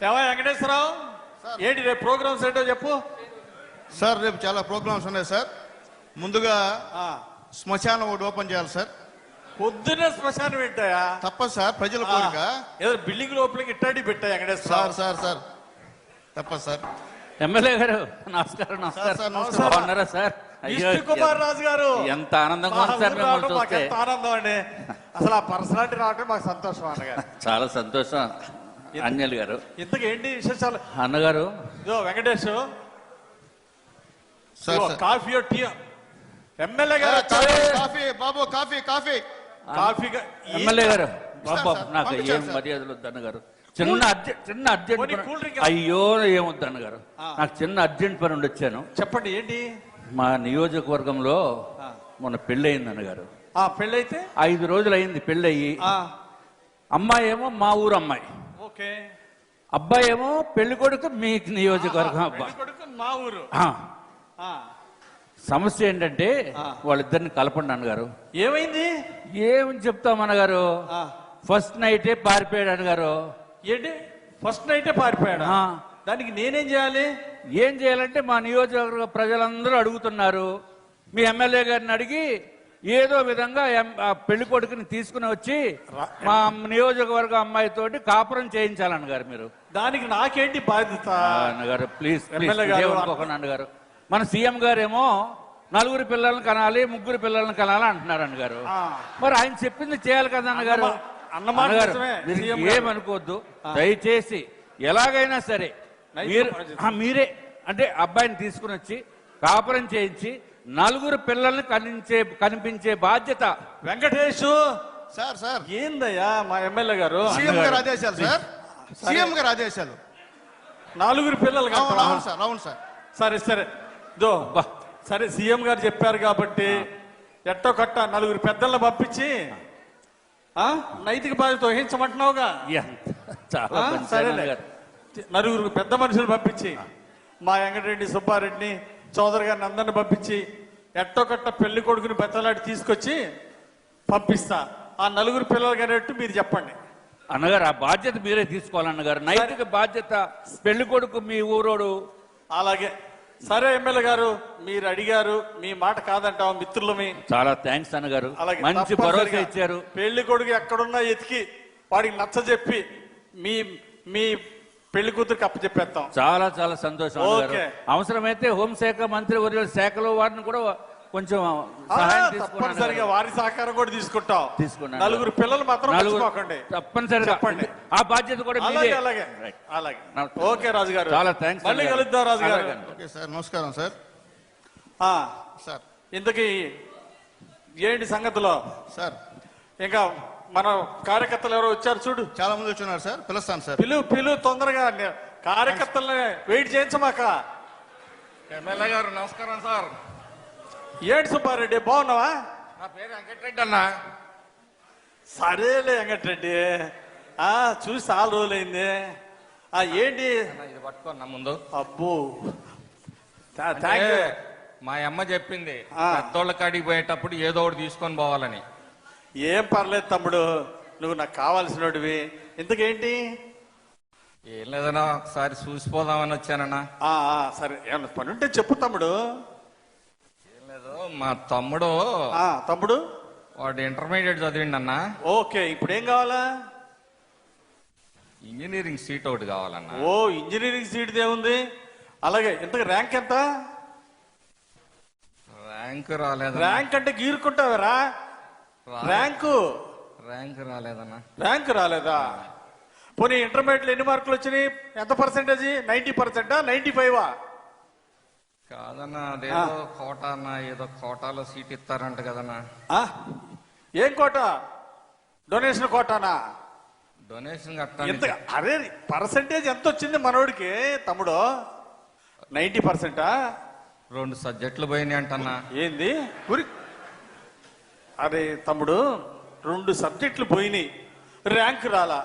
వెంకటేశ్వరరావు, ఏంటి రేపు ప్రోగ్రామ్స్ ఏంటో చెప్పు సార్. రేపు చాలా ప్రోగ్రామ్స్ ఉన్నాయి సార్. ముందుగా శ్మశానం ఒకటి ఓపెన్ చేయాలి సార్. పొద్దున్నే శ్మశానం పెట్టాయా? తప్పదు సార్, ప్రజల కోరిక. ఏదో బిల్డింగ్ లోపలికి ఇట్టాడి పెట్టా వెంకటేశ్వర సార్. సార్ సార్ తప్పదు సార్. ఎమ్మెల్యే గారు నమస్కారం. నమస్కారం సార్. కుమార్ రాజు గారు, ఎంత ఆనందంగా ఉంది సార్ మిమ్మల్ని చూస్తే. ఎంత ఆనందం అండి, అసలు ఆ పర్సనాలిటీ రావటం మాకు సంతోషం అన్నగారు. చాలా సంతోషం అంజలి గారు. ఇంతకేంటి విశేషాలు అన్నగారు? ఇదో వెంకటేష్ కాఫీ టీ. ఎమ్మెల్యే గారు కాఫీ బాబు, కాఫీ కాఫీ కాఫీ. ఎమ్మెల్యే గారు బాబు, నాకు ఏం మర్యాదలు వద్దు అన్నగారు. చిన్న అర్జెంట్ అయ్యో ఏమొద్దు అన్నగారు, నాకు చిన్న అర్జెంట్ పని ఉండి వచ్చాను. చెప్పండి ఏంటి? మా నియోజకవర్గంలో మొన్న పెళ్ళి అయింది అన్నగారు. పెళ్ళి అయితే 5 రోజులు అయింది పెళ్ళి అయ్యి. అమ్మాయి ఏమో మా ఊరు అమ్మాయి, అబ్బాయి ఏమో పెళ్లి కొడుకు మీ నియోజకవర్గం అబ్బాయి, మా ఊరు. సమస్య ఏంటంటే వాళ్ళిద్దరిని కలపండి అన్నగారు. ఏమైంది? ఏమని చెప్తాం అన్నగారు, ఫస్ట్ నైటే పారిపోయాడు అన్నగారు. ఏంటి ఫస్ట్ నైటే పారిపోయాడు? దానికి నేనేం చేయాలి? ఏం చేయాలంటే మా నియోజకవర్గ ప్రజలందరూ అడుగుతున్నారు, మీ ఎమ్మెల్యే గారిని అడిగి ఏదో విధంగా పెళ్లి కొడుకుని తీసుకుని వచ్చి మా నియోజకవర్గ అమ్మాయితోటి కాపురం చేయించాలన్నగారు. మీరు దానికి నాకేంటి బాధ్యత అన్నగారు? ప్లీజ్ అన్నగారు. మన సీఎం గారేమో 4 పిల్లల్ని కనాలి, 3 పిల్లల్ని కనాలి అంటున్నారు అన్నగారు. మరి ఆయన చెప్పింది చేయాలి కదా అన్నగారు. అన్నగారు ఏమనుకోవద్దు దయచేసి, ఎలాగైనా సరే మీరే అంటే అబ్బాయిని తీసుకుని వచ్చి కాపురం చేయించి 4 పిల్లల్ని కనిపించే బాధ్యత. వెంకటేష్ సార్. సార్ ఏందయ్యా మా ఎమ్మెల్యే గారు? సీఎం గారు ఆదేశాలు సార్, సీఎం గారు ఆదేశాలు. 4 పిల్లలు అవును సార్, అవును సార్. సరే సరే సరే, సీఎం గారు చెప్పారు కాబట్టి ఎట్టో కట్ట 4 పెద్దలను పంపించి నైతిక బాధ్యత వహించమంటున్నావుగా. సరే, 4 పెద్ద మనుషులు పంపించి మా వెంకటరెడ్డి, సుబ్బారెడ్డిని, చౌదరి గారిని అందరిని పంపించి ఎట్టో కట్ట పెళ్లి కొడుకుని బెత్తలాడి తీసుకొచ్చి పంపిస్తా. ఆ 4 పిల్లలు అనేట్టు మీరు చెప్పండి అన్నగారు. ఆ బాధ్యత మీరే తీసుకోవాలన్నగారు, నైతిక బాధ్యత. పెళ్లి కొడుకు మీ ఊరోడు. అలాగే సరే ఎమ్మెల్యే గారు, మీరు అడిగారు, మీ మాట కాదంటాం మిత్రులమి. చాలా థ్యాంక్స్ అన్నగారు, మంచి భరోసా ఇచ్చారు. పెళ్లి కొడుకు ఎక్కడున్నా ఎతికి వాడికి నచ్చ చెప్పి మీ మీ పెళ్లి కూతురికి అప్పచెప్పేస్తాం. చాలా చాలా సంతోషం. అవసరమైతే హోంశాఖ మంత్రి వర్యుల శాఖలో వారిని కూడా కొంచెం తప్పనిసరిగా వారి సహకారం కూడా తీసుకుంటాం. 4 పిల్లలు మాత్రం మర్చిపోకండి తప్పనిసరిగా. చెప్పండి, ఆ బాధ్యత కూడా. అలాగే. ఓకే రాజు గారు, చాలా థ్యాంక్స్. మళ్ళీ కలుద్దాం రాజు గారు. ఓకే సార్, నమస్కారం సార్. సార్ ఇంతకీ ఏంటి సంగతిలో సార్? ఇంకా మన కార్యకర్తలు ఎవరో వచ్చారు చూడు. చాలా మంది వచ్చున్నారు సార్, పిలుస్తాను సార్. పిలువు తొందరగా. కార్యకర్తలని వెయిట్ చేయించమాక. ఎమ్మెల్యే గారు నమస్కారం సార్. ఏంటి సుబ్బారెడ్డి, బాగున్నావా? నా పేరు వెంకటరెడ్డి అన్న. సరేలే వెంకటరెడ్డి, చూసి చాలా రోజులైంది. ఏంటి ఇది పట్టుకున్నా ముందు. అబ్బో, మా అమ్మ చెప్పింది పెద్దోళ్ళ కాడికి పోయేటప్పుడు ఏదో ఒకటి తీసుకొని పోవాలని. ఏం పర్లేదు తమ్ముడు, నువ్వు నాకు కావాల్సినవి. ఇంతకేంటి? ఏం లేదన్నా, ఒకసారి చూసిపోదామని వచ్చానన్నా. సరే, ఏమన్నా పని ఉంటే చెప్పు తమ్ముడు. ఏం లేదు, మా తమ్ముడు వాడు ఇంటర్మీడియట్ చదివిండి అన్న. ఓకే, ఇప్పుడు ఏం కావాలా? ఇంజనీరింగ్ సీట్ ఒకటి కావాలన్నా. ఓ, ఇంజనీరింగ్ సీట్ ఏముంది? అలాగే, ఇంతకు ర్యాంక్ ఎంత? ర్యాంక్ రాలేదు. ర్యాంక్ అంటే గీరుకుంటావరా? ర్యాంక్ రాలేదన్నా. ర్యాంక్ రాలేదా? పోనీ ఇంటర్మీడియట్ ఎన్ని మార్కులు వచ్చినాయి? ఎంత పర్సెంటేజ్? 90%, 95? కాదన్నా, అదేదో కోటా అన్న, ఏదో కోటాలో సీట్ ఇస్తారంట కదన్నా. ఏం కోట? డొనేషన్ కోటానా? డొనేషన్ కట్టాలి. అరే, పర్సెంటేజ్ ఎంత వచ్చింది మనోడికి తమ్ముడు? 90%? 2 సబ్జెక్టులు పోయినాయి అంటన్నా. ఏంది? అరే తమ్ముడు, 2 సబ్జెక్టులు పోయినాయి, ర్యాంక్ రాలా.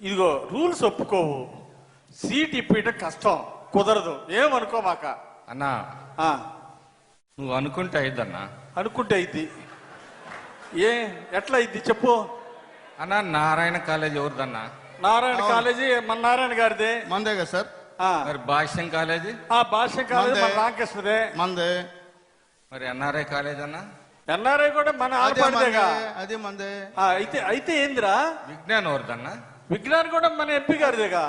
ఇదిగో రూల్స్ ఒప్పుకోవు, సీట్ ఇప్పేయటం కష్టం, కుదరదు. ఏమనుకోమాక అన్నా. నువ్వు అనుకుంటే అయిద్దన్నా. అనుకుంటే అయింది. ఎట్లా అయింది చెప్పు. అన్నా నారాయణ కాలేజ్ ఎవరిదన్నా? నారాయణ అవును. కాలేజీ మన నారాయణ గారిదే. మందే కదా సార్. ఆ, మరి భాష్యం కాలేజీ ఆ భాష్యం కాలేజీ మన మందే. రామకృష్ణదే. మందే. మరి ఎన్ఆర్ఐ కాలేజ్ అన్నా ఎన్ఆర్ఐ కూడా మన అదే మందే. ఆడపడిదేగా. అదే మందే. అయితే అయితే ఏందిరా, విజ్ఞాన్ ఎవరిదన్నా విజ్ఞాన్ కూడా మన ఎంపీ గారిదేగా.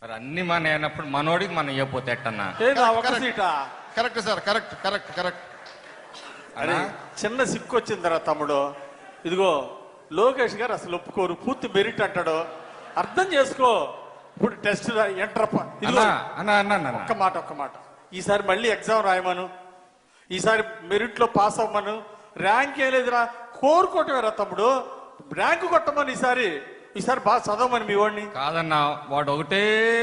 మరి అన్ని మన అయినప్పుడు మనోడికి మనం ఇవ్వకపోతే ఎట్టన్నా ఏదా ఒక కరెక్ట్. సీటా? Correct sir. Correct correct correct. అరే చిన్న సిక్కు వచ్చిందిరా తమ్ముడు. ఇదిగో లోకేష్ గారు అసలు ఒప్పుకోరు, పూర్తి మెరిట్ అంటాడు. అర్థం చేసుకో. ఇప్పుడు టెస్ట్ ఎంటర్ ఇదిగో అన్నా అన్నా అన్నా ఒక్క మాట, ఈసారి మళ్ళీ ఎగ్జామ్ రాయమను, ఈసారి మెరిట్ లో పాస్ అవ్వమను. ర్యాంక్ ఏ లేదురా, కోరుకోవటమేరా తమ్ముడు. ర్యాంకు కొట్టమని ఈసారి బాగా చదవమని మీ వాడిని. కాదన్నా వాడు ఒకటే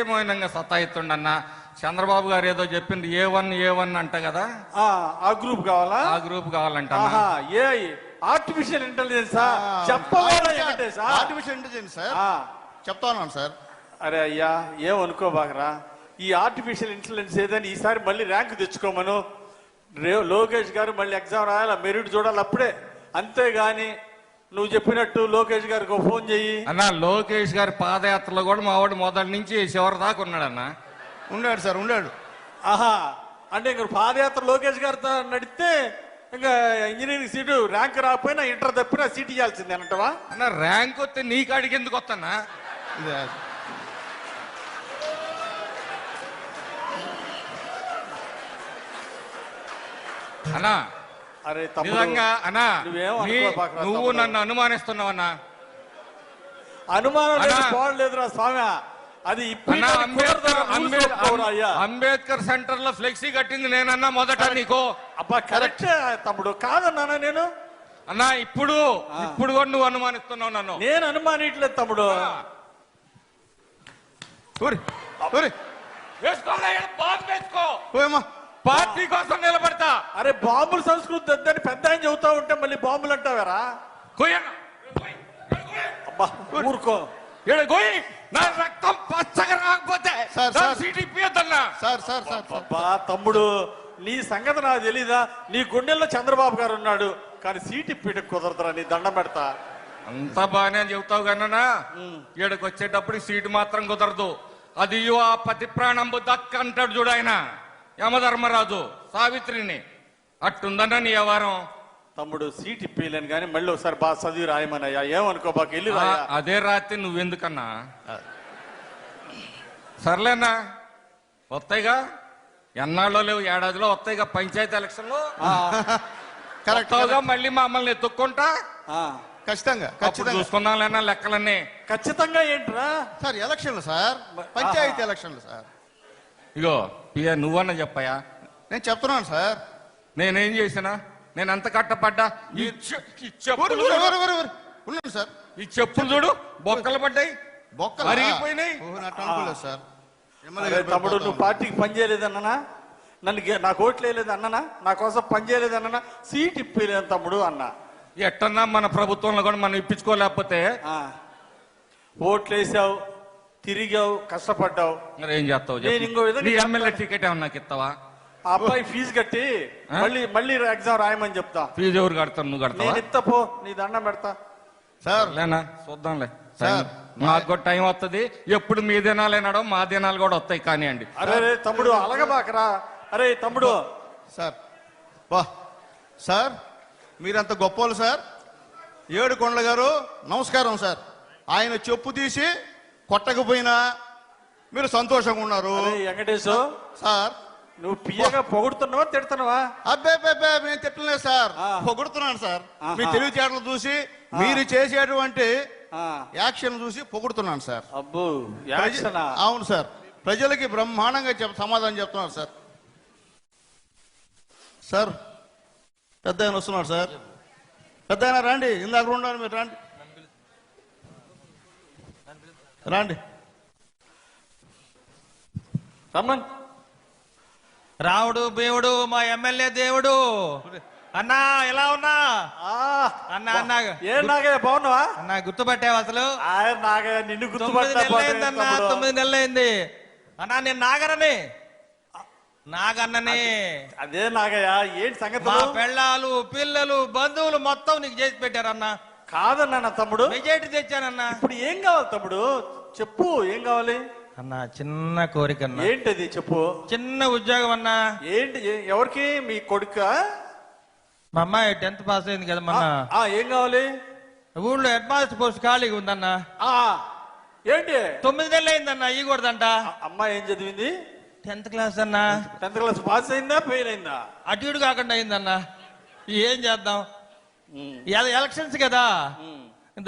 మౌనంగా సతాయిస్తుండన్నా. చంద్రబాబు గారు ఏదో చెప్పింది A1 అంట కదా, ఆ గ్రూప్ కావాలా? ఆ గ్రూప్ కావాలంట ఆహా, ఏ ఆర్టిఫిషియల్ ఇంటెలిజెన్సా? చెప్పవాలా వెంకటేశా? Artificial intelligence sir. ఆ, చెప్తా ఉన్నాను సార్. అరే అయ్యా ఏమనుకోబాకరా. ఈ ఆర్టిఫిషియల్ ఇంటెలిజెన్స్ ఏదని ఈసారి మళ్ళీ ర్యాంక్ తెచ్చుకోమను. లోకేష్ గారు మళ్ళీ ఎగ్జామ్ రాయాలి, మెరిట్ చూడాలి అప్పుడే. అంతేగాని నువ్వు చెప్పినట్టు లోకేష్ గారికి ఫోన్ చెయ్యి. అన్నా లోకేష్ గారి పాదయాత్రలో కూడా మా వాడు మొదటి నుంచి చివరి దాకా ఉన్నాడన్నా. ఉండాడు సార్, ఉండాడు. ఆహా, అంటే ఇంక పాదయాత్ర లోకేష్ గారితో నడిస్తే ఇంకా ఇంజనీరింగ్ సీటు ర్యాంక్ రాకపోయినా ఇంటర్ తప్పినా సీట్ ఇవ్వాల్సిందే అంటవా? అన్న ర్యాంక్ వస్తే నీ కాడికి ఎందుకు వస్తానా? ఇదే. అన్నా అరే తమ్ముడు, నిజంగా అన్నా నువ్వేం నీ- అనుకోబాకురా నువ్వు తమ్ముడు. నన్ను అనుమానిస్తున్నావన్నా. అనుమానం లేదు, అన్నా. పోవట్లేదురా స్వామి. అది అన్నా అయ్యా. అంబేద్కర్ సెంటర్ లో ఫ్లెక్సీ కట్టింది నేనన్నా మొదట నీకు. అబ్బా కరెక్ట్ తమ్ముడు, కాదన్నానా నేను? అన్నా ఇప్పుడు కూడా నువ్వు అనుమానిస్తున్నావు నన్ను. నేను అనుమానిట్లేదు తమ్ముడు. ఊరి, ఊరి. వేసుకోరా, ఈడ బాంబు వేసుకో. ఓయమ్మా. పార్టీ కోసం నిలబడతా. అరే బాంబుల సంస్కృతి వద్దని పెద్ద ఆయన చెబుతా ఉంటే మళ్ళీ బాంబులు అంటావారా? కొయ్యన్న. అబ్బా ఊరుకో. ఈడ కొయ్యి. నా రక్తం పచ్చగా రాకపోతే సార్, నా సార్. సీట్ ఇప్పియద్దన్నా. Sir sir sir sir. అబ్బా తమ్ముడు, నీ సంగతి నాకు తెలీదా? నీ గుండెల్లో చంద్రబాబు గారు ఉన్నాడు, కానీ సీట్ ఇప్పిట కుదరదురా. నీ దండం పెడతా. అంత బాగానే చెబుతావు కన్నా ఈడకి వచ్చేటప్పుడు సీటు మాత్రం కుదరదు. అది ఆ పతి ప్రాణంబు దక్క అంటాడు చూడు ఆయన యమధర్మరాజు సావిత్రిని. అట్టుందన్న నీ వ్యవహారం. తమ్ముడు సీట్ ఇప్పలేను కానీ మళ్ళీ ఒకసారి బాగా చదివి రాయమనయ్యా. ఏమనుకో బాగా వెళ్ళి ఆ, రాయా. అదే రాత్రి నువ్వెందుకన్నా? సర్లేనా, వస్తాయిగా ఎన్నాళ్ళో లేవు, ఏడాదిలో వస్తాయిగా పంచాయతీ ఎలక్షన్లో. కరెక్ట్ వస్తావుగా మళ్ళీ మమ్మల్ని ఎత్తుక్కుంటా. ఆ, ఖచ్చితంగా అప్పుడు ఖచ్చితంగా చూసుకుందాం లేనా లెక్కలన్నీ. ఖచ్చితంగా ఏంట్రా? సార్. ఎలక్షన్లు సార్, పంచాయతీ ఎలక్షన్లు సార్. ఇగో పియ నువ్వన్నా చెప్పయా, నేను చెప్తున్నాను సార్. నేనేం చేసినా? నేను ఎంత కట్టపడ్డా? ఈ చెప్పులు ఊరి, చూడు. ఊరి, ఊరి, ఊరి. ఉన్నాను సార్. ఈ చెప్పులు చూడు బొక్కలు పడ్డాయి, బొక్కలు అరిగిపోయినాయి. అనుకోలేదు సార్. ఎమ్మెల్యే అరే గారు తమ్ముడు, నువ్వు పార్టీకి పని చేయలేదన్నా, నాకు ఓట్లు వేయలేదు అన్ననా, నా కోసం పని చేయలేదు అన్ననా, సీట్ ఇప్పలేదు తమ్ముడు అన్నా. ఎట్టన్నా మన ప్రభుత్వంలో కూడా మనం ఇప్పించుకోలేకపోతే ఆ, ఓట్లు వేసావు, తిరిగావు, కష్టపడ్డావు. మరి ఏం చేస్తావు నేను ఇంకో చెప్పు. విధంగా నీ ఎమ్మెల్యే టికెట్ ఏమన్నా నాకు ఇస్తావా? ఆ అబ్బాయి ఫీజు కట్టి మళ్ళీ ఎగ్జామ్ రాయమని చెప్తా. ఫీజు ఎవరు కడతారు? నువ్వు కడతావా? నేను ఇస్తా పో, నీ దండం పెడతా. సార్. లేనా చూద్దాంలే. సార్. మాకు కూడా టైం వస్తుంది. ఎప్పుడు మీ దినాలేనాడో మా దినాలు కూడా వస్తాయి కానివ్వండి. అరే రే తమ్ముడు అలగబాకరా. అరే తమ్ముడు, సార్ వా సార్, మీరంత గొప్పోళ్ళు సార్. ఏడుకొండల గారు నమస్కారం సార్. ఆయన చెప్పు తీసి కొట్టకపోయినా మీరు సంతోషంగా ఉన్నారు అరే వెంకటేశు, సార్. నువ్వు పియ్యగా పొగుడుతున్నావా తిడుతున్నావా? అబ్బే మేము తిట్టలేదు సార్, పొగుడుతున్నాను సార్. మీ తెలివితేటలు చూసి, మీరు చేసేటువంటి యాక్షన్ చూసి పొగుడుతున్నాను సార్. అబ్బో యాక్షనా? అవును సార్. ప్రజలకి బ్రహ్మాండంగా సమాధానం చెప్తున్నారు సార్. సార్ పెద్ద ఆయన వస్తున్నారు సార్. పెద్ద ఆయన రండి, ఇందాక ఉండాలి మీరు రండి, రండి. రమ్మన్. రావుడు బేవుడు మా ఎమ్మెల్యే దేవుడు. అన్నా ఎలా ఉన్నా? అన్నా అన్నా ఏ నాగయ్య బాగున్నావా? అన్నా గుర్తుపట్టావు అసలు? ఆయన నాగయ్య నిన్ను 9 నెలలు అయిందన్నా, 9 నెలలు అయింది అన్నా. నేను నాగరని, నాగన్నని. అదే నాగయ్య, ఏంటి సంగతి? మా పెళ్ళాలు పిల్లలు బంధువులు మొత్తం నీకు చేసి పెట్టారన్నా. కాదన్నా తమ్ముడు, మెజారిటీ తెచ్చానన్నా. ఇప్పుడు ఏం కావాలి తమ్ముడు? చెప్పు, ఏం కావాలి? అన్నా చిన్న కోరిక అన్నా. ఏంటది చెప్పు. చిన్న ఉద్యోగం అన్నా. ఏంటి? ఎవరికి? మీ కొడుక? మా అమ్మాయి 10th పాస్ అయింది కదా మొన్న. ఏం కావాలి? ఊళ్ళో హెడ్ మాస్టర్ పోస్ట్ ఖాళీగా ఉందన్నా. ఏంటి? 9 నెలలు అయిందన్నా, ఇవ్వకూడదంట. అమ్మాయి ఏం చదివింది? 10th క్లాస్ అన్నా. 10th క్లాస్ పాస్ అయిందా, ఫెయిల్ అయిందా? అటు ఇటు కాకుండా అయిందన్నా. ఏం చేద్దాం, ఎలక్షన్స్ కదా,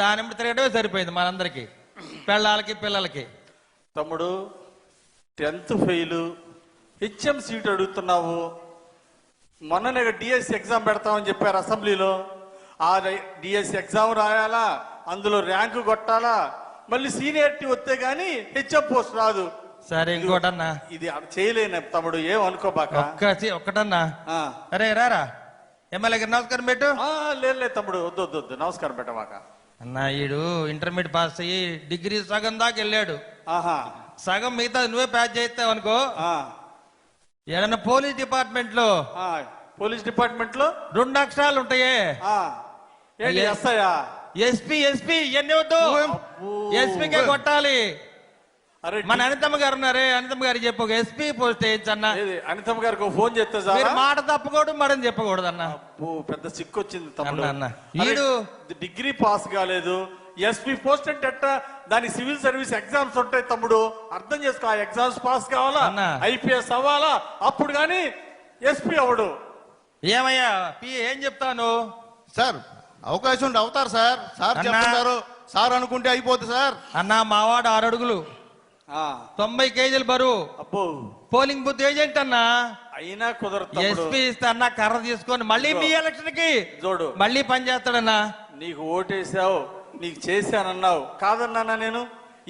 దాని వెంబడి తిరగడమే సరిపోయింది మనందరికి, పిల్లలకి పిల్లలకి. తమ్ముడు 10th ఫెయిల్, హెచ్ఎం సీట్ అడుగుతున్నావు. మొన్ననే డిఎస్సి ఎగ్జామ్ పెడతామని చెప్పారు అసెంబ్లీలో. ఆ డిఎస్సి ఎగ్జామ్ రాయాలా, అందులో ర్యాంకు కొట్టాలా, మళ్ళీ సీనియారిటీ వస్తే గానీ హెచ్ఎం పోస్ట్ రాదు. సరే ఇంకోటన్నా, ఇది చేయలేను తమ్ముడు, ఏం అనుకోబాక. ఒక్కటన్నా, అరే రారా ఎమ్మెల్యే గారు నమస్కారం పెట్టు. లేదు తమ్ముడు, వద్దు వద్దు వద్దు, నమస్కారం పెట్టమాక. అన్నా ఈడు ఇంటర్మీడియట్ పాస్ అయ్యి డిగ్రీ సగం దాకా వెళ్ళాడు. సగం మిగతా నువ్వే ప్యాచ్ చేస్తావు అనుకో. ఏదన్నా పోలీస్ డిపార్ట్మెంట్ లో, పోలీస్ డిపార్ట్మెంట్ లో 2 అక్షరాలు ఉంటాయే, ఎస్పీ ఎస్పీ ఇవన్నీ వద్దు, ఎస్పీకే కొట్టాలి. అరే మన అనితమ్మ గారు ఉన్నారే, అనితమ్మ గారికి చెప్పు ఎస్పీ పోస్ట్ వేయించన్నా. అనితమ్మ గారికి ఫోన్ చేస్తే మీరు మాట తప్పకూడదు, మడని చెప్పకూడదు అన్న. పెద్ద సిక్కు వచ్చింది తమ్ముడు. ఈడు డిగ్రీ పాస్ కాలేదు, ఎస్పీ పోస్ట్ అంటే దాని సివిల్ సర్వీస్ ఎగ్జామ్స్ ఉంటాయి తమ్ముడు, అర్థం చేసుకో. ఆ ఎగ్జామ్స్ పాస్ కావాలా, ఐపీఎస్ అవ్వాలా, అప్పుడు గాని ఎస్పీ అవడు. ఏమయ్యా ఏం చెప్తాను సార్? అవకాశం ఉంటే అవుతారు సార్. సార్ చెప్తున్నారు, సార్ అనుకుంటే అయిపోతుంది సార్. అన్న మావాడు 6 అడుగులు 90 కేజీలు బరువు, అబ్బో పోలింగ్ బూత్ ఏజెంట్ అన్నా. అయినా కుదరదు. ఎస్పీ ఇస్తా అన్న కర్ర తీసుకొని మళ్ళీ మీ ఎలక్షన్ కి చూడు, మళ్ళీ పని చేస్తాడన్నా. నీకు ఓటేసావు, నీకు చేశానన్నావు, కాదన్నానా నేను?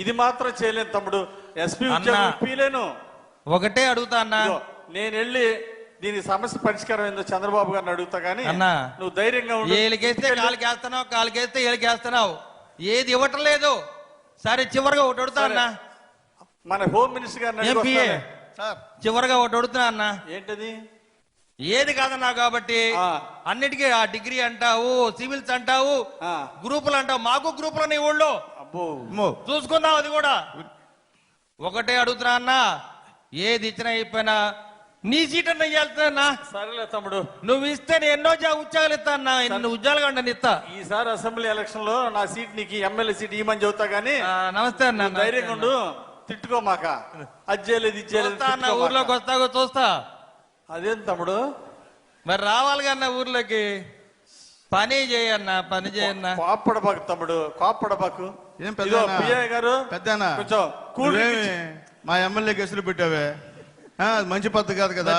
ఇది మాత్రం చేయలేను తమ్ముడు, ఎస్పీ ఉద్యోగం. ఒకటే అడుగుతా అన్నా, నేను వెళ్ళి దీని సమస్య పరిష్కారం ఏందో చంద్రబాబు గారిని అడుగుతా గానీ అన్నా నువ్వు ధైర్యంగా ఉండు. ఏలికేస్తే కాలుకేస్తున్నావు, కాలుకేస్తే ఏలికేస్తున్నావు, ఏది ఇవ్వటం లేదు. సరే చివరిగా ఒకటి అడుగుతా అన్నా, మన హోమ్ మినిస్టర్ గారిని సార్ చివరిగా ఒకటి అడుగుతున్నా అన్నా. ఏంటది? ఏది కాదన్నా కాబట్టి అన్నిటికీ ఆ డిగ్రీ అంటావు, సివిల్స్ అంటావు, గ్రూపులు అంటావు. మాకు గ్రూపులు ఉన్నాయి ఊళ్ళో, చూసుకుందాం. అది కూడా ఒకటే అడుగుతున్నా అన్నా, ఏది ఇచ్చినా అయిపోయినా నీ సీట్ అన్న ఇయ్యాల్సిన. సరేలే తమ్ముడు, నువ్వు ఇస్తే నేను ఎన్నో ఉద్యోగాలు ఇస్తా అన్నా, ఎన్నో ఉద్యోగాలు కంటే ఇస్తా. ఈసారి అసెంబ్లీ ఎలక్షన్ లో నా సీట్ నీకు ఎమ్మెల్యే సీట్ ఇవ్వమని చెబుతా గానీ. నమస్తే అన్న, ధైర్యంగా ఉండు, తిట్టుకోమాక. అది చేయలేదు, ఇది చేయలేదు. ఊర్లోకి వస్తాగో చూస్తా. అదేం తమ్ముడు, మరి రావాలి కన్నా ఊర్లోకి. పని చేయన్నా, పని చేయన్నా. కోప్పడబాకు తమ్ముడు, కోప్పడబాకు. ఏం పెద్ద గారు పెద్దనా, కొంచెం కూల్ మా ఎమ్మెల్యే కేసులు పెట్టావే, మంచి పద్ధతి కాదు కదా.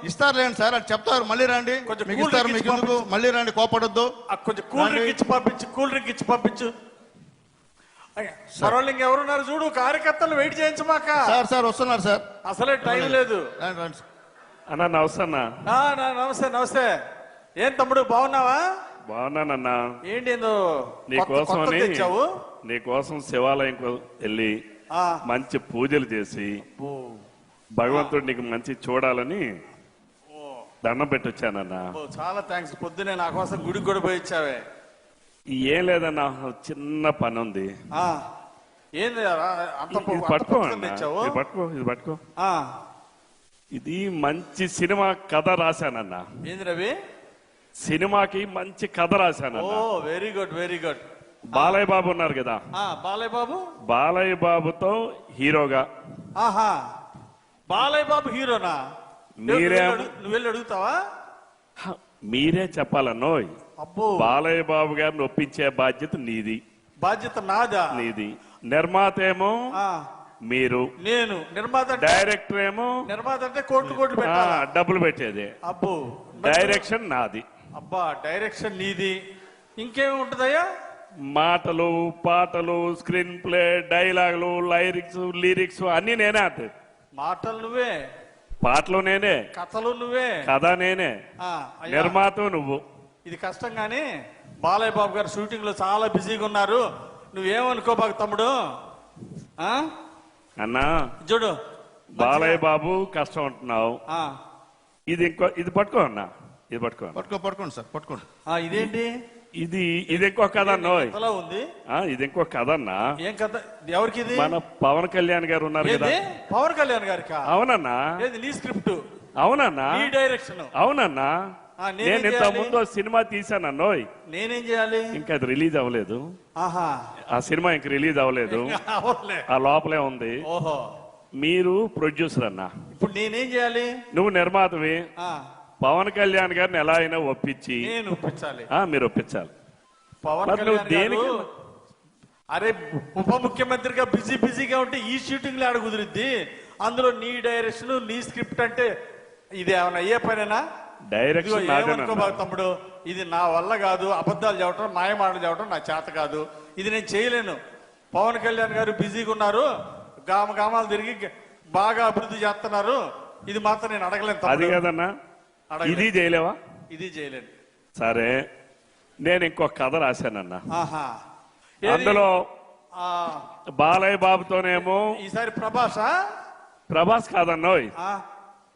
ఇస్తారులేండి సార్, అది చెప్తారు. మళ్ళీ రండి, మీకు ఇస్తారు, మీకు ఎందుకు, మళ్ళీ రండి, కోపడొద్దు. కొంచెం కూల్ డ్రింక్ ఇచ్చి పంపించు, కూల్ డ్రింక్ ఇచ్చి పంపించు. మరోళ్ళు ఇంకెవరున్నారు చూడు, కార్యకర్తలు వెయిట్ చేయించమాక. సార్ సార్ వస్తున్నారు సార్, అసలే టైం లేదు. అన్నా నమస్తే అన్నా. నమస్తే నమస్తే. ఏం తమ్ముడు బాగున్నావా? బాగున్నానన్నా. ఏంటి నీకోసం శివాలయం వెళ్ళి మంచి పూజలు చేసి భగవంతుడు నీకు మంచి చూడాలని దండం పెట్టొచ్చానన్నా. చాలా థ్యాంక్స్. పొద్దునే నా కోసం గుడికి కూడా పోయి ఇచ్చావే. ఏం లేదన్నా, చిన్న పని ఉంది. పట్టుకో ఇది పట్టుకో. ఇది మంచి సినిమా కథ రాశానన్నా. ఏంది రవి? సినిమాకి మంచి కథ రాశానన్నా. Very good, very good. Balayya Babu ఉన్నారు కదా, బాలయ్య బాబు, బాలయ్య బాబుతో హీరోగా. బాలయ్య బాబు హీరోనా? మీరే నువ్వు అడుగుతావా? మీరే చెప్పాలన్నోయ్. బాలయ్య బాబు గారిని ఒప్పించే బాధ్యత నీది. బాధ్యత నాదా? నీది. నిర్మాత ఏమో మీరు, నేను నిర్మాత. డైరెక్టర్ ఏమో, నిర్మాత అంటే కోట్లు కోట్లు పెట్టాలా, డబ్బులు పెట్టేది. అబ్బో, డైరెక్షన్ నాది. అబ్బా, డైరెక్షన్ నీది. ఇంకేమి ఉంటదయ్యా? మాటలు, పాటలు, స్క్రీన్ ప్లే, డైలాగులు, లిరిక్స్ అన్ని నేనే. అంటే మాటలు నువ్వే, పాటలు నేనే, కథలు నువ్వే, కథ నేనే, నిర్మాత నువ్వు. ఇది కష్టం గానీ బాలయ్య బాబు గారు షూటింగ్ లో చాలా బిజీగా ఉన్నారు. నువ్వేమనుకోబాకు తమ్ముడు. అన్నా చూడు, బాలయ్య బాబు కష్టం అంటున్నావు. ఇది పట్టుకో అన్నా, ఇది పట్టుకోండి సార్, పట్టుకోండి. ఇదేంటి? ఇది ఇంకో కథ అన్నోయ్. ఎంతలా ఉంది ఇది ఇంకో కథ అన్నా. ఏం కథ? ఎవరికి ఇది? మన పవన్ కళ్యాణ్ గారు ఉన్నారు కదా. ఏది? పవన్ కళ్యాణ్ గారికా? అవునన్నా. ఏది నీ స్క్రిప్ట్? అవునన్నా. నీ డైరెక్షన్? అవునన్నా. నేను ఇంత ముందు సినిమా తీసానన్నోయ్. నేనేం చేయాలి? ఇంకా అది రిలీజ్ అవ్వలేదు. ఆహా, ఆ సినిమా ఇంక రిలీజ్ అవ్వలేదు. అవునులే. ఆ లోపలే ఉంది. ఓహో, మీరు ప్రొడ్యూసర్ అన్నా. ఇప్పుడు నేనేం చేయాలి? నువ్వు నిర్మాతవి. ఆ, పవన్ కళ్యాణ్ గారిని ఎలా అయినా ఒప్పించి నేను ఒప్పించాలి. మీరు ఒప్పించాలి. పవన్ మరి నువ్వు కళ్యాణ్ గారు, దేనికి? అరే ఉప ముఖ్యమంత్రిగా బిజీగా ఉంటే ఈ షూటింగ్ ఆడ కుదిరిద్ది. అందులో నీ డైరెక్షన్, నీ స్క్రిప్ట్ అంటే ఇది ఏమైనా అయ్యే పనేనా? డైరెక్షన్ ఏమనుకోబాకు తమ్ముడు, ఇది నా వల్ల కాదు. అబద్ధాలు చెప్పడం, మాయమాటలు చెప్పడం నా చేత కాదు. ఇది నేను చేయలేను. పవన్ కళ్యాణ్ గారు బిజీగా ఉన్నారు, గామాలు తిరిగి బాగా అభివృద్ధి చేస్తున్నారు. ఇది మాత్రం నేను అడగలేను అది తమ్ముడు. కదన్నా. ఇది చేయలేవా? ఇది చేయలేను. సరే, నేను ఇంకో కథ రాశానన్నా. ఆహా, అందులో ఆ, బాలయ్య బాబుతోనేమో. ఈసారి ప్రభాస్ కాదన్నావు.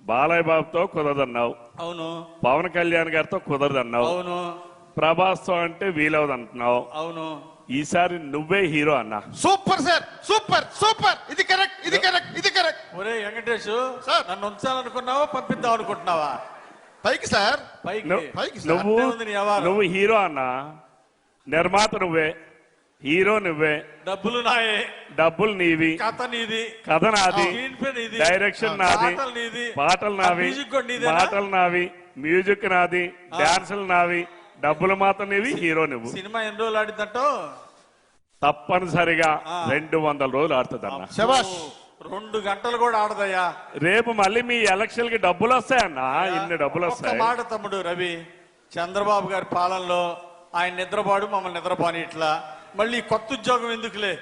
బాలయ్య బాబుతో కుదరదన్నావు. అవును. పవన్ కళ్యాణ్ గారితో కుదరదన్నావు. అవును. ప్రభాస్ తో అంటే వీలవదు అంటున్నావు. అవును. ఈసారి నువ్వే హీరో అన్నా. Super sir, super super. ఇది కరెక్ట్, ఇది కరెక్ట్, ఇది కరెక్ట్. ఒరే వెంకటేష్, సార్. నన్ను ఉంచాలనుకున్నావా, పంపిద్దాం అనుకుంటున్నావా? పైకి సార్, పైకి. పైకి సార్. నువ్వు హీరో అన్నా. నిర్మాత నువ్వే, హీరో నువ్వే. డబ్బులు నాయే, డబ్బులు నీవి, కథ నీది, కథ నాది, స్క్రీన్ ప్లే నీది, డైరెక్షన్ నాది, పాటలు నీది, పాటలు నావి, మ్యూజిక్ కూడా నీదేనా? పాటలు నావి, మ్యూజిక్ నాది, డాన్సులు నావి, డబ్బులు మాత్రం నీవి, హీరో నువ్వు. సినిమా ఎన్ని రోజులు ఆడిద్దంటో? తప్పనిసరిగా 200 రోజులు ఆడుతుందన్న. శబాష్. 2 గంటలు కూడా ఆడదయ్యా. రేపు మళ్ళీ మీ ఎలక్షన్ కి డబ్బులు వస్తాయన్నా. ఇన్ని డబ్బులు ఒక్క వస్తాయి. మాట తమ్ముడు రవి, చంద్రబాబు గారి పాలనలో ఆయన నిద్రపాడు, మమ్మల్ని నిద్రపోని ఇట్లా. మళ్ళీ కొత్త ఉద్యోగం ఎందుకులే?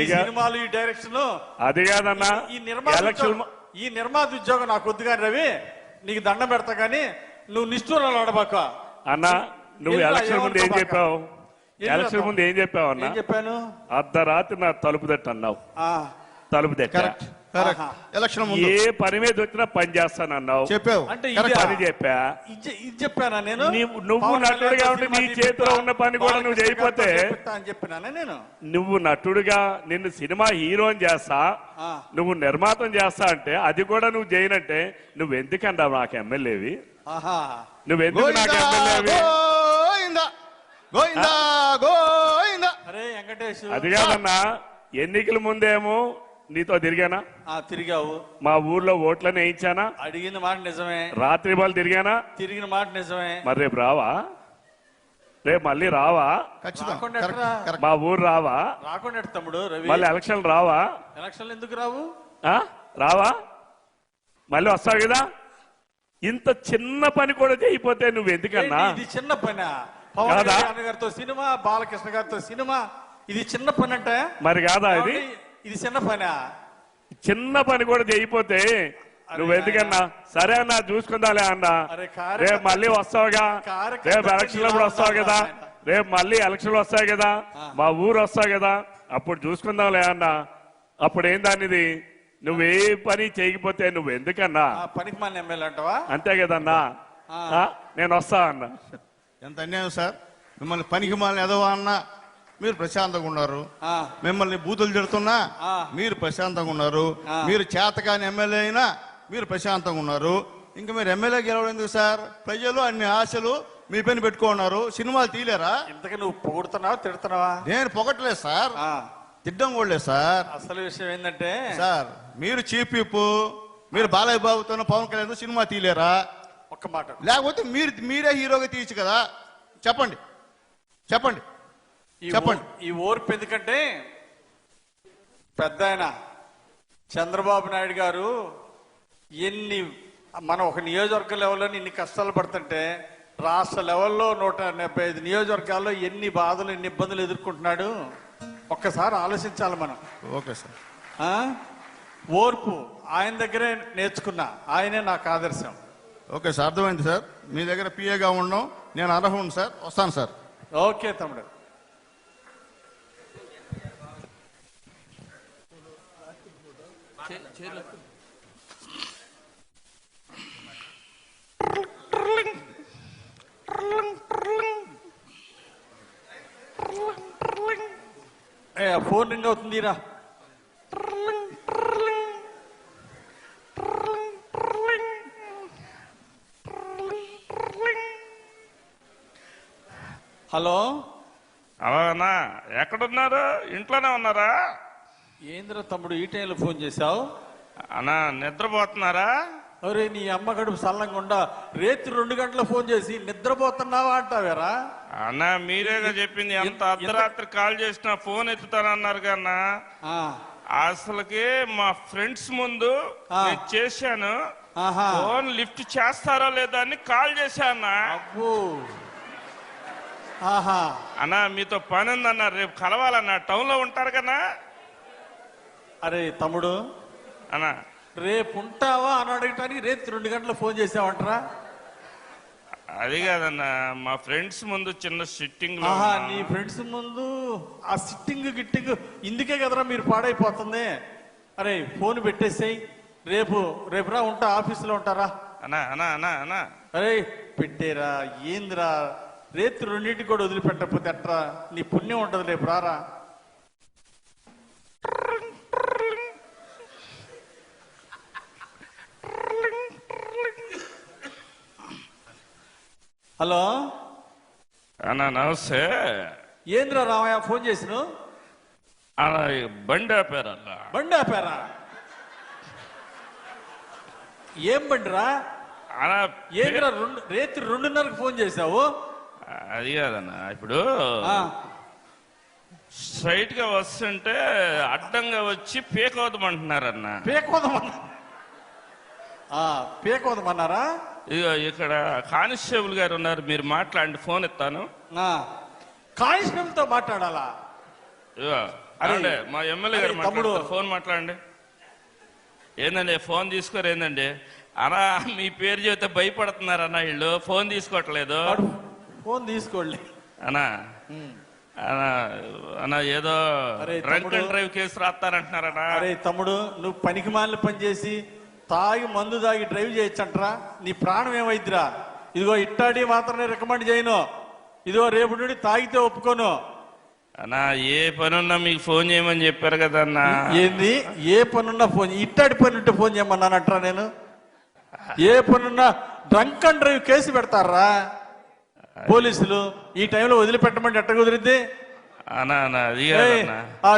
ఈ సినిమాలు, ఈ డైరెక్షన్, అది కాదన్నా. ఈ నిర్మాత ఉద్యోగం నాకు వద్దు కానీ రవి, నీకు దండం పెడతా గానీ నువ్వు నిష్ఠూరాలు ఆడబాక అన్నా. నువ్వు ఎలక్షన్ ముందు ఏం చెప్పావు? ఎలక్షన్ ముందు ఏం చెప్పావు అన్నా? చెప్పాను, అర్ధరాత్రి నా తలుపు తట్టు అన్నావు. తలుపు తట్ట ఎలక్షన్ ఏ పని మీద వచ్చినా పని చేస్తానన్నావు. చెప్పావు. అంటే పని చెప్పా. ఇది చెప్పానా నేను? నువ్వు నటుడుగా ఉంటే నీ చేతిలో ఉన్న పని కూడా నువ్వు చేయకపోతే అని చెప్పినానా నేను? నువ్వు నటుడుగా నిన్ను సినిమా హీరోని చేస్తా, నువ్వు నిర్మాతం చేస్తా అంటే అది కూడా నువ్వు చేయనంటే నువ్వెందుకన్నా నాకు ఎమ్మెల్యేవి? నువ్వెందుకు నాకు ఎమ్మెల్యేవి? అరే వెంకటేష్, అది కాదన్నా. ఎన్నికల ముందేమో నీతో తిరిగానా? తిరిగావు. మా ఊర్లో ఓట్లని వేయించానా? అడిగిన మాట నిజమే. రాత్రి బాల్ తిరిగానా? తిరిగిన మాట నిజమే. మరి రేపు రావా? రేపు మళ్ళీ రావా? మా ఊరు రావా? రాకుండా తమ్ముడు రవి, మళ్ళీ ఎలక్షన్ రావా? ఎలక్షన్లు ఎందుకు రావు? రావా? మళ్ళీ వస్తావు కదా. ఇంత చిన్న పని కూడా చేయకపోతే నువ్వు ఎందుకన్నా? ఇది చిన్న పని. పవన్ కళ్యాణ్ గారితో సినిమా, బాలకృష్ణ గారితో సినిమా, ఇది చిన్న పని అంటే మరి కాదా? ఇది చిన్న పని. చిన్న పని కూడా చేయకపోతే నువ్వు ఎందుకన్నా? సరే అన్నా, చూసుకుందాలే అన్నా. రేపు మళ్ళీ వస్తావుగా. రేపు ఎలక్షన్ కూడా వస్తావు కదా. రేపు మళ్ళీ ఎలక్షన్లు వస్తాయి కదా, మా ఊరు వస్తావు కదా, అప్పుడు చూసుకుందాంలే అన్నా. అప్పుడు ఏం దానిది? నువ్వే పని చేయకపోతే నువ్వు ఎందుకన్నా? పనికి మన ఎమ్మెల్యే అంటావా? అంతే కదన్నా. నేను వస్తా అన్నా. ఎంత అన్యాయం సార్. మిమ్మల్ని పనికి మాలిన ఎదవా అన్నా మీరు ప్రశాంతంగా ఉన్నారు. మిమ్మల్ని బూతులు తిడుతున్నా మీరు ప్రశాంతంగా ఉన్నారు. మీరు చేతకాని ఎమ్మెల్యే అయినా మీరు ప్రశాంతంగా ఉన్నారు. ఇంకా మీరు ఎమ్మెల్యే గెలవడం ఎందుకు సార్? ప్రజలు అన్ని ఆశలు మీ పైన పెట్టుకున్నారు. సినిమాలు తీయలేరా? ఇంతకీ నువ్వు పొగుడుతున్నావా, తిడుతున్నావా? నేను పొగట్లేదు సార్, తిడ్డం కూడా సార్. అసలు విషయం ఏంటంటే సార్, మీరు చీఫ్ విప్, మీరు బాలయ్య బాబుతో పవన్ కళ్యాణ్ సినిమా తీయలేరా? ఒక్క మాట. లేకపోతే మీరే హీరోగా తీయచ్చు కదా. చెప్పండి చెప్పండి చెప్పండి. ఈ ఓర్పు ఎందుకంటే పెద్ద ఆయన చంద్రబాబు నాయుడు గారు మనం ఒక నియోజకవర్గ లెవెల్లో ఇన్ని కష్టాలు పడుతుంటే రాష్ట్ర లెవెల్లో 175 నియోజకవర్గాల్లో ఎన్ని బాధలు, ఎన్ని ఇబ్బందులు ఎదుర్కొంటున్నాడు ఒక్కసారి ఆలోచించాలి మనం. Okay sir. ఓర్పు ఆయన దగ్గరే నేర్చుకున్నా. ఆయనే నాకు ఆదర్శం. ఓకే సార్, అర్థమైంది సార్. మీ దగ్గర పిఏగా ఉండడం నేను అర్హుడు సార్. వస్తాను సార్. ఓకే తమ్ముడు. ఫోన్ రింగ్ అవుతుందిరా. హలో అన్నా ఎక్కడున్నారు? ఇంట్లోనే ఉన్నారా? ఏంద్ర తమ్ముడు ఈ టైంలో ఫోన్ చేశావు? అన్నా నిద్రపోతున్నారా? అరే నీ అమ్మ గడుపు సల్లంగా రేత్రి 2 గంటల ఫోన్ చేసి నిద్రపోతున్నావా అంటావేరా? అన్నా మీరేగా చెప్పింది ఎంత అర్ధరాత్రి కాల్ చేసినా ఫోన్ ఎత్తుతానన్నారు కన్నా. అసలుకి మా ఫ్రెండ్స్ ముందు నేను చేశాను, ఫోన్ లిఫ్ట్ చేస్తారా లేదా అని కాల్ చేశాను. అన్నా మీతో పని ఉందన్నా, రేపు కలవాలన్నా, టౌన్ లో ఉంటారు కన్నా. అరే తమ్ముడు అన్నా రేపు ఉంటావా అని అడగటానికి రేపు 2 గంటల ఫోన్ చేసావంటరా? అది కాదన్నా, మా ఫ్రెండ్స్ ముందు చిన్న సిట్టింగ్. నీ ఫ్రెండ్స్ ముందు ఆ సిట్టింగ్ గిట్టింగ్ ఇందుకే కదరా మీరు పాడైపోతుంది. అరే ఫోన్ పెట్టేసేయి, రేపు రా ఉంటా, ఆఫీసులో ఉంటారా? అన్నా అన్నా అన్నా అన్నా అరే పెట్టేరా, ఏందిరా రేత్రి 2ంటికి కూడా వదిలిపెట్టకపోతే ఎట్రా? నీ పుణ్యం ఉంటది, రేపు రారా. హలో అన్నా నమస్తే. ఏంద్రా రామయ్య ఫోన్ చేసిను? అలా బండి ఆపారన్నా. బండి ఆపారా? ఏం బండిరా? అలా ఏంద్రా రేత్రి 2:30కి ఫోన్ చేశావు? అది కాదన్నా, ఇప్పుడు స్ట్రైట్ గా వస్తుంటే అడ్డంగా వచ్చి పేకోదమంటున్నారన్నా. పేకోదమన్నారా? ఇక ఇక్కడ కానిస్టేబుల్ గారు ఉన్నారు, మీరు మాట్లాడండి, ఫోన్ ఇస్తాను. కానిస్టేబుల్ తో మాట్లాడాలా? అరే మా ఎమ్మెల్యే గారు మాట్లాడతారు, ఫోన్ మాట్లాడండి. ఏందండి ఫోన్ తీసుకోరు? ఏందండి అన్నా మీ పేరు చెబితే భయపడుతున్నారన్నా వీళ్ళు, ఫోన్ తీసుకోవట్లేదు. ఫోన్ తీసుకోండి అన్నా. అన్నా అన్నా ఏదో డ్రంక్ అండ్ డ్రైవ్ కేసు రాస్తారంటున్నారన్నా. అరే తమ్ముడు, నువ్వు పనికి మాలిన పని చేసి తాగి మందు తాగి డ్రైవ్ చేయొచ్చంటరా? నీ ప్రాణం ఏమైద్దిరా? ఇదిగో ఇట్టాడి మాత్రమే రికమెండ్ చేయను. ఇదిగో రేపు నుండి తాగితే ఒప్పుకోను. అన్నా ఏ పనున్నా మీకు ఫోన్ చేయమని చెప్పారు కదా అన్న. ఏంది ఏ పనున్నా ఫోన్? ఇట్టాడి పని ఉంటే ఫోన్ చేయమన్నానట్రా నేను? ఏ పనున్నా డ్రంక్ అండ్ డ్రైవ్ కేసు పెడతారా పోలీసులు? ఈ టైంలో వదిలిపెట్టమంటే ఎట్ట కుదిరిద్ది?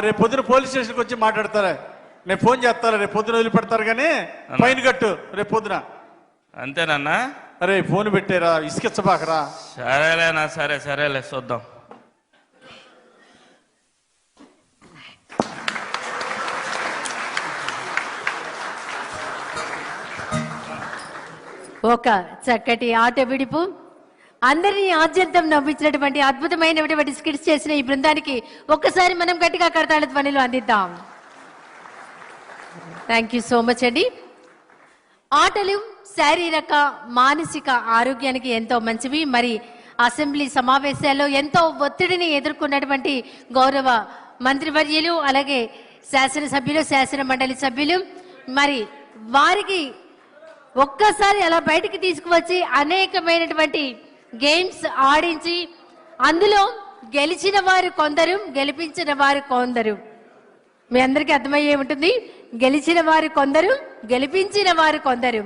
రేపు పొద్దున పోలీస్ స్టేషన్కి వచ్చి మాట్లాడతారా? నేను ఫోన్ చేస్తాను, రేపు పొద్దున వదిలిపెడతారు కానీ ఫైన్ కట్టు రేపు పొద్దున. అంతేనన్నా? అరే ఫోన్ పెట్టారా, ఇసుకిచ్చబాకరా. సరేలేనా, సరే సరేలే చూద్దాం. ఒక చక్కటి ఆట విడుపు, అందరినీ ఆద్యంతం నవ్వించినటువంటి అద్భుతమైనటువంటి స్కిట్స్ చేసిన ఈ బృందానికి ఒక్కసారి మనం గట్టిగా కరతాళ ధ్వనిలో అందిద్దాం. థ్యాంక్ యూ సో మచ్ అండి. ఆటలు శారీరక మానసిక ఆరోగ్యానికి ఎంతో మంచివి. మరి అసెంబ్లీ సమావేశాల్లో ఎంతో ఒత్తిడిని ఎదుర్కొన్నటువంటి గౌరవ మంత్రివర్యులు, అలాగే శాసనసభ్యులు, శాసన మండలి సభ్యులు, మరి వారికి ఒక్కసారి అలా బయటికి తీసుకువచ్చి అనేకమైనటువంటి గేమ్స్ ఆడించి అందులో గెలిచిన వారు కొందరు, గెలిపించిన వారు కొందరు. మీ అందరికీ అర్థమయ్యే ఉంటుంది. గెలిచిన వారు కొందరు, గెలిపించిన వారు కొందరు.